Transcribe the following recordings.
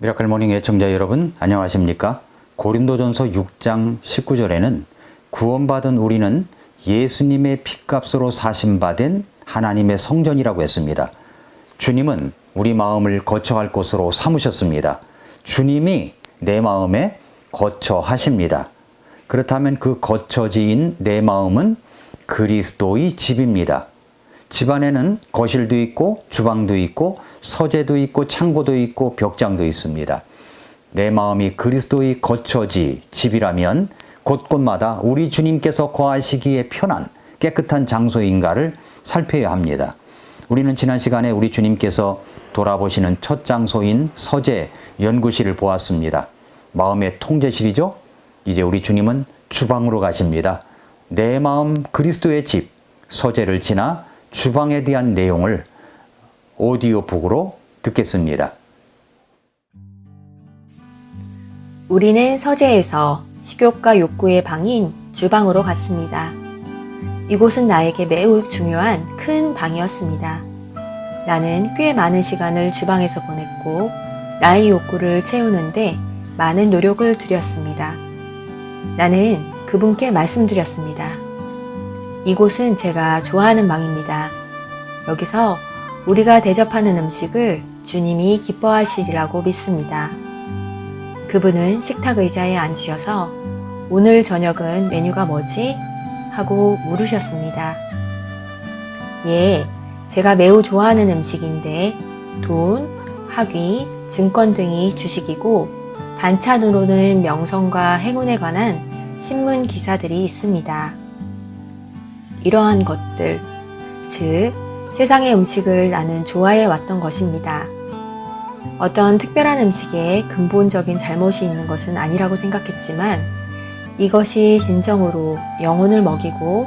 미라클 모닝 애청자 여러분, 안녕하십니까? 고린도전서 6장 19절에는 구원받은 우리는 예수님의 핏값으로 사심받은 하나님의 성전이라고 했습니다. 주님은 우리 마음을 거처할 곳으로 삼으셨습니다. 주님이 내 마음에 거처하십니다. 그렇다면 그 거처지인 내 마음은 그리스도의 집입니다. 집 안에는 거실도 있고 주방도 있고 서재도 있고 창고도 있고 벽장도 있습니다. 내 마음이 그리스도의 거처지 집이라면 곳곳마다 우리 주님께서 거하시기에 편한 깨끗한 장소인가를 살펴야 합니다. 우리는 지난 시간에 우리 주님께서 돌아보시는 첫 장소인 서재, 연구실을 보았습니다. 마음의 통제실이죠. 이제 우리 주님은 주방으로 가십니다. 내 마음 그리스도의 집, 서재를 지나 주방에 대한 내용을 오디오북으로 듣겠습니다. 우리는 서재에서 식욕과 욕구의 방인 주방으로 갔습니다. 이곳은 나에게 매우 중요한 큰 방이었습니다. 나는 꽤 많은 시간을 주방에서 보냈고 나의 욕구를 채우는데 많은 노력을 들였습니다. 나는 그분께 말씀드렸습니다. 이곳은 제가 좋아하는 방입니다. 여기서 우리가 대접하는 음식을 주님이 기뻐하시리라고 믿습니다. 그분은 식탁 의자에 앉으셔서 오늘 저녁은 메뉴가 뭐지? 하고 물으셨습니다. 예, 제가 매우 좋아하는 음식인데 돈, 학위, 증권 등이 주식이고 반찬으로는 명성과 행운에 관한 신문 기사들이 있습니다. 이러한 것들, 즉 세상의 음식을 나는 좋아해 왔던 것입니다. 어떤 특별한 음식에 근본적인 잘못이 있는 것은 아니라고 생각했지만 이것이 진정으로 영혼을 먹이고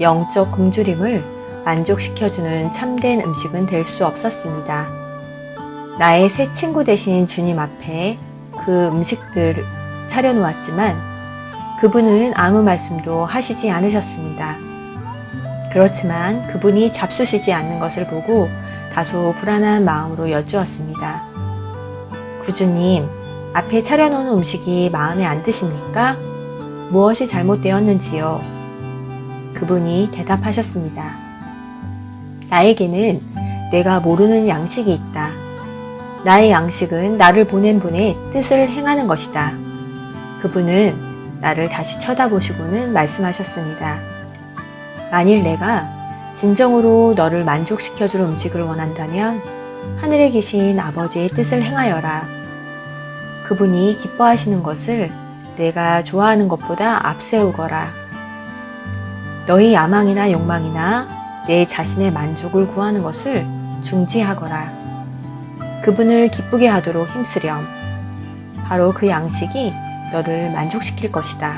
영적 굶주림을 만족시켜주는 참된 음식은 될 수 없었습니다. 나의 새 친구 되신 주님 앞에 그 음식들을 차려놓았지만 그분은 아무 말씀도 하시지 않으셨습니다. 그렇지만 그분이 잡수시지 않는 것을 보고 다소 불안한 마음으로 여쭈었습니다. 구주님, 앞에 차려놓은 음식이 마음에 안 드십니까? 무엇이 잘못되었는지요? 그분이 대답하셨습니다. 나에게는 내가 모르는 양식이 있다. 나의 양식은 나를 보낸 분의 뜻을 행하는 것이다. 그분은 나를 다시 쳐다보시고는 말씀하셨습니다. 만일 내가 진정으로 너를 만족시켜줄 음식을 원한다면 하늘에 계신 아버지의 뜻을 행하여라. 그분이 기뻐하시는 것을 내가 좋아하는 것보다 앞세우거라. 너희 야망이나 욕망이나 내 자신의 만족을 구하는 것을 중지하거라. 그분을 기쁘게 하도록 힘쓰렴. 바로 그 양식이 너를 만족시킬 것이다.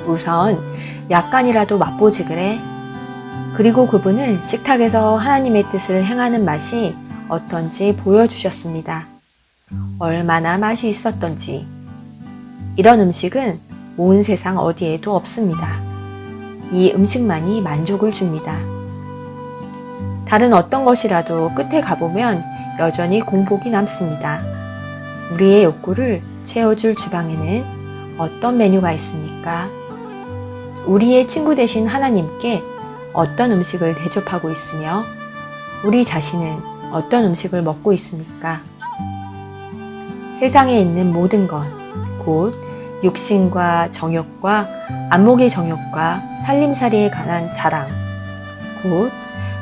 우선 약간이라도 맛보지 그래. 그리고 그분은 식탁에서 하나님의 뜻을 행하는 맛이 어떤지 보여주셨습니다. 얼마나 맛이 있었던지. 이런 음식은 온 세상 어디에도 없습니다. 이 음식만이 만족을 줍니다. 다른 어떤 것이라도 끝에 가보면 여전히 공복이 남습니다. 우리의 욕구를 채워줄 주방에는 어떤 메뉴가 있습니까? 우리의 친구 되신 하나님께 어떤 음식을 대접하고 있으며 우리 자신은 어떤 음식을 먹고 있습니까? 세상에 있는 모든 것, 곧 육신과 정욕과 안목의 정욕과 살림살이에 관한 자랑, 곧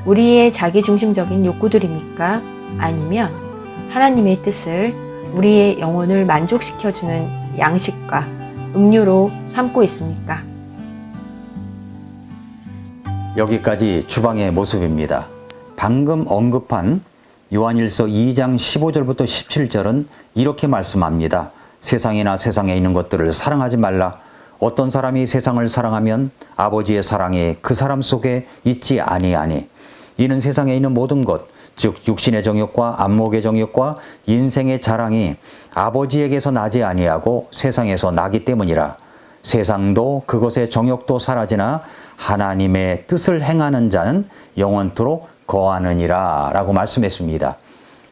우리의 자기중심적인 욕구들입니까? 아니면 하나님의 뜻을 우리의 영혼을 만족시켜주는 양식과 음료로 삼고 있습니까? 여기까지 주방의 모습입니다. 방금 언급한 요한일서 2장 15절부터 17절은 이렇게 말씀합니다. 세상이나 세상에 있는 것들을 사랑하지 말라. 어떤 사람이 세상을 사랑하면 아버지의 사랑이 그 사람 속에 있지 아니하니. 이는 세상에 있는 모든 것, 즉 육신의 정욕과 안목의 정욕과 인생의 자랑이 아버지에게서 나지 아니하고 세상에서 나기 때문이라. 세상도 그것의 정욕도 사라지나 하나님의 뜻을 행하는 자는 영원토록 거하느니라 라고 말씀했습니다.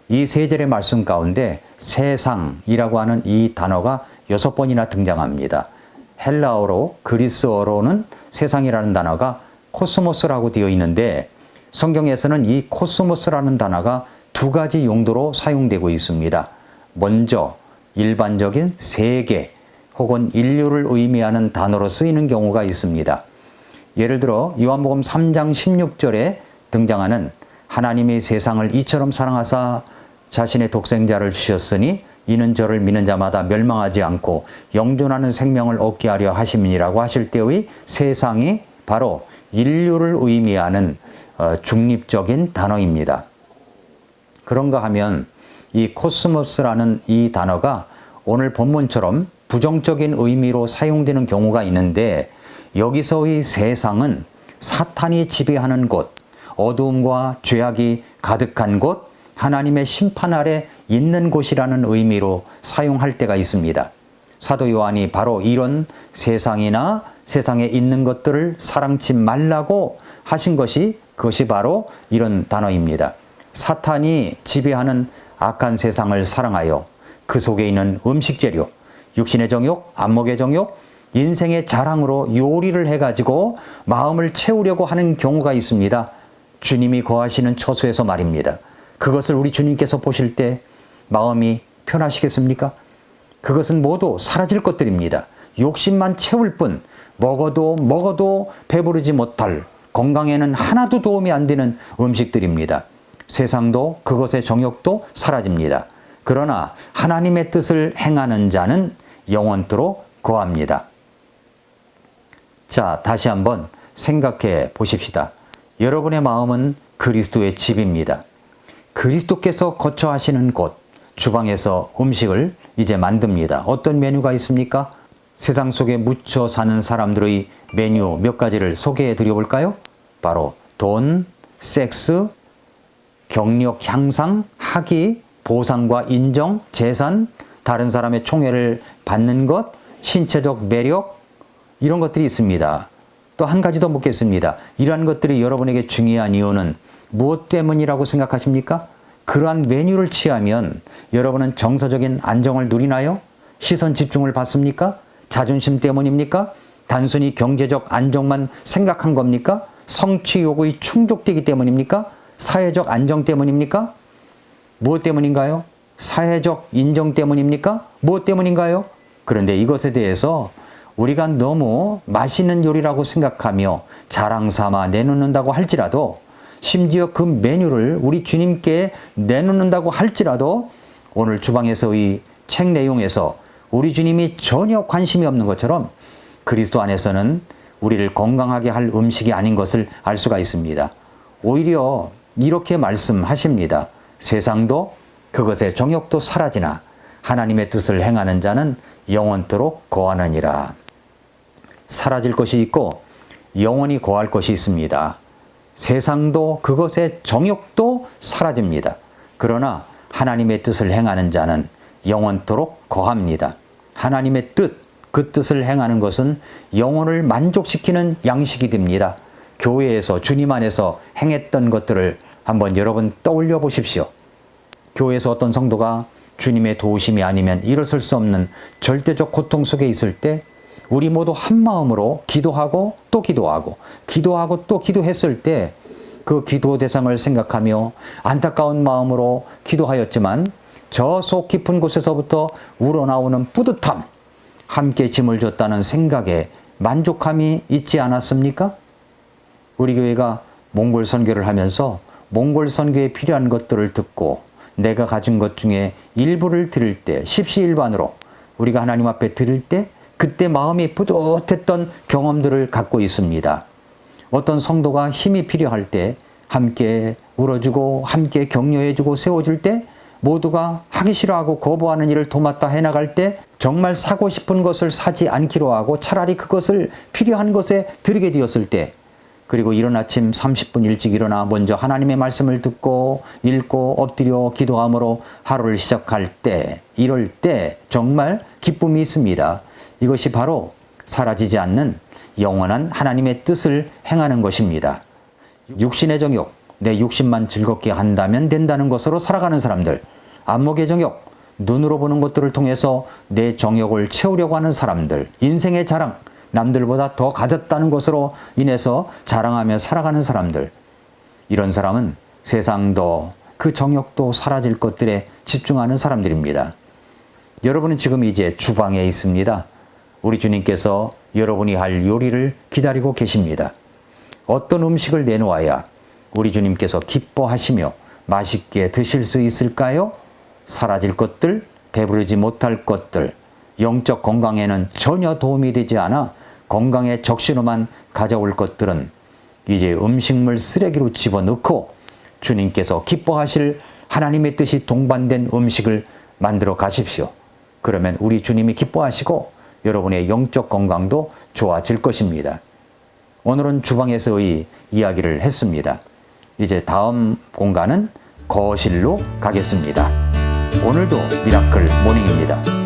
이 세 절의 말씀 가운데 세상이라고 하는 이 단어가 6번이나 등장합니다. 헬라어로 그리스어로는 세상이라는 단어가 코스모스라고 되어 있는데 성경에서는 이 코스모스라는 단어가 두 가지 용도로 사용되고 있습니다. 먼저 일반적인 세계 혹은 인류를 의미하는 단어로 쓰이는 경우가 있습니다. 예를 들어 요한복음 3장 16절에 등장하는 하나님이 세상을 이처럼 사랑하사 자신의 독생자를 주셨으니 이는 저를 믿는 자마다 멸망하지 않고 영존하는 생명을 얻게 하려 하심이라고 하실 때의 세상이 바로 인류를 의미하는 중립적인 단어입니다. 그런가 하면 이 코스모스라는 이 단어가 오늘 본문처럼 부정적인 의미로 사용되는 경우가 있는데 여기서의 세상은 사탄이 지배하는 곳, 어두움과 죄악이 가득한 곳, 하나님의 심판 아래 있는 곳이라는 의미로 사용할 때가 있습니다. 사도 요한이 바로 이런 세상이나 세상에 있는 것들을 사랑치 말라고 하신 것이 그것이 바로 이런 단어입니다. 사탄이 지배하는 악한 세상을 사랑하여 그 속에 있는 음식 재료, 육신의 정욕, 안목의 정욕, 인생의 자랑으로 요리를 해가지고 마음을 채우려고 하는 경우가 있습니다. 주님이 거하시는 처소에서 말입니다. 그것을 우리 주님께서 보실 때 마음이 편하시겠습니까? 그것은 모두 사라질 것들입니다. 욕심만 채울 뿐 먹어도 배부르지 못할 건강에는 하나도 도움이 안 되는 음식들입니다. 세상도 그것의 정욕도 사라집니다. 그러나 하나님의 뜻을 행하는 자는 영원토록 거합니다. 자, 다시 한번 생각해 보십시다. 여러분의 마음은 그리스도의 집입니다. 그리스도께서 거처하시는 곳, 주방에서 음식을 이제 만듭니다. 어떤 메뉴가 있습니까? 세상 속에 묻혀 사는 사람들의 메뉴 몇 가지를 소개해 드려 볼까요? 바로 돈, 섹스, 경력 향상, 학위, 보상과 인정, 재산, 다른 사람의 총애를 받는 것, 신체적 매력, 이런 것들이 있습니다. 또 한 가지 더 묻겠습니다. 이러한 것들이 여러분에게 중요한 이유는 무엇 때문이라고 생각하십니까? 그러한 메뉴를 취하면 여러분은 정서적인 안정을 누리나요? 시선 집중을 받습니까? 자존심 때문입니까? 단순히 경제적 안정만 생각한 겁니까? 성취 요구에 충족되기 때문입니까? 사회적 안정 때문입니까? 무엇 때문인가요? 사회적 인정 때문입니까? 무엇 때문인가요? 그런데 이것에 대해서 우리가 너무 맛있는 요리라고 생각하며 자랑 삼아 내놓는다고 할지라도 심지어 그 메뉴를 우리 주님께 내놓는다고 할지라도 오늘 주방에서의 책 내용에서 우리 주님이 전혀 관심이 없는 것처럼 그리스도 안에서는 우리를 건강하게 할 음식이 아닌 것을 알 수가 있습니다. 오히려 이렇게 말씀하십니다. 세상도 그것의 정욕도 사라지나 하나님의 뜻을 행하는 자는 영원토록 거하느니라. 사라질 것이 있고 영원히 거할 것이 있습니다. 세상도 그것의 정욕도 사라집니다. 그러나 하나님의 뜻을 행하는 자는 영원토록 거합니다. 하나님의 뜻, 그 뜻을 행하는 것은 영혼을 만족시키는 양식이 됩니다. 교회에서 주님 안에서 행했던 것들을 한번 여러분 떠올려 보십시오. 교회에서 어떤 성도가 주님의 도우심이 아니면 일어설 수 없는 절대적 고통 속에 있을 때 우리 모두 한 마음으로 기도하고 또 기도하고 기도하고 또 기도했을 때 그 기도 대상을 생각하며 안타까운 마음으로 기도하였지만 저 속 깊은 곳에서부터 우러나오는 뿌듯함, 함께 짐을 졌다는 생각에 만족함이 있지 않았습니까? 우리 교회가 몽골 선교를 하면서 몽골 선교에 필요한 것들을 듣고 내가 가진 것 중에 일부를 드릴 때 십시일반으로 우리가 하나님 앞에 드릴 때 그때 마음이 뿌듯했던 경험들을 갖고 있습니다. 어떤 성도가 힘이 필요할 때 함께 울어주고 함께 격려해주고 세워줄 때 모두가 하기 싫어하고 거부하는 일을 도맡아 해나갈 때 정말 사고 싶은 것을 사지 않기로 하고 차라리 그것을 필요한 것에 드리게 되었을 때 그리고 이른 아침 30분 일찍 일어나 먼저 하나님의 말씀을 듣고 읽고 엎드려 기도함으로 하루를 시작할 때 이럴 때 정말 기쁨이 있습니다. 이것이 바로 사라지지 않는 영원한 하나님의 뜻을 행하는 것입니다. 육신의 정욕, 내 육신만 즐겁게 한다면 된다는 것으로 살아가는 사람들, 안목의 정욕, 눈으로 보는 것들을 통해서 내 정욕을 채우려고 하는 사람들, 인생의 자랑, 남들보다 더 가졌다는 것으로 인해서 자랑하며 살아가는 사람들, 이런 사람은 세상도 그 정욕도 사라질 것들에 집중하는 사람들입니다. 여러분은 지금 이제 주방에 있습니다. 우리 주님께서 여러분이 할 요리를 기다리고 계십니다. 어떤 음식을 내놓아야 우리 주님께서 기뻐하시며 맛있게 드실 수 있을까요? 사라질 것들, 배부르지 못할 것들, 영적 건강에는 전혀 도움이 되지 않아 건강에 적신호만 가져올 것들은 이제 음식물 쓰레기로 집어넣고 주님께서 기뻐하실 하나님의 뜻이 동반된 음식을 만들어 가십시오. 그러면 우리 주님이 기뻐하시고 여러분의 영적 건강도 좋아질 것입니다. 오늘은 주방에서의 이야기를 했습니다. 이제 다음 공간은 거실로 가겠습니다. 오늘도 미라클 모닝입니다.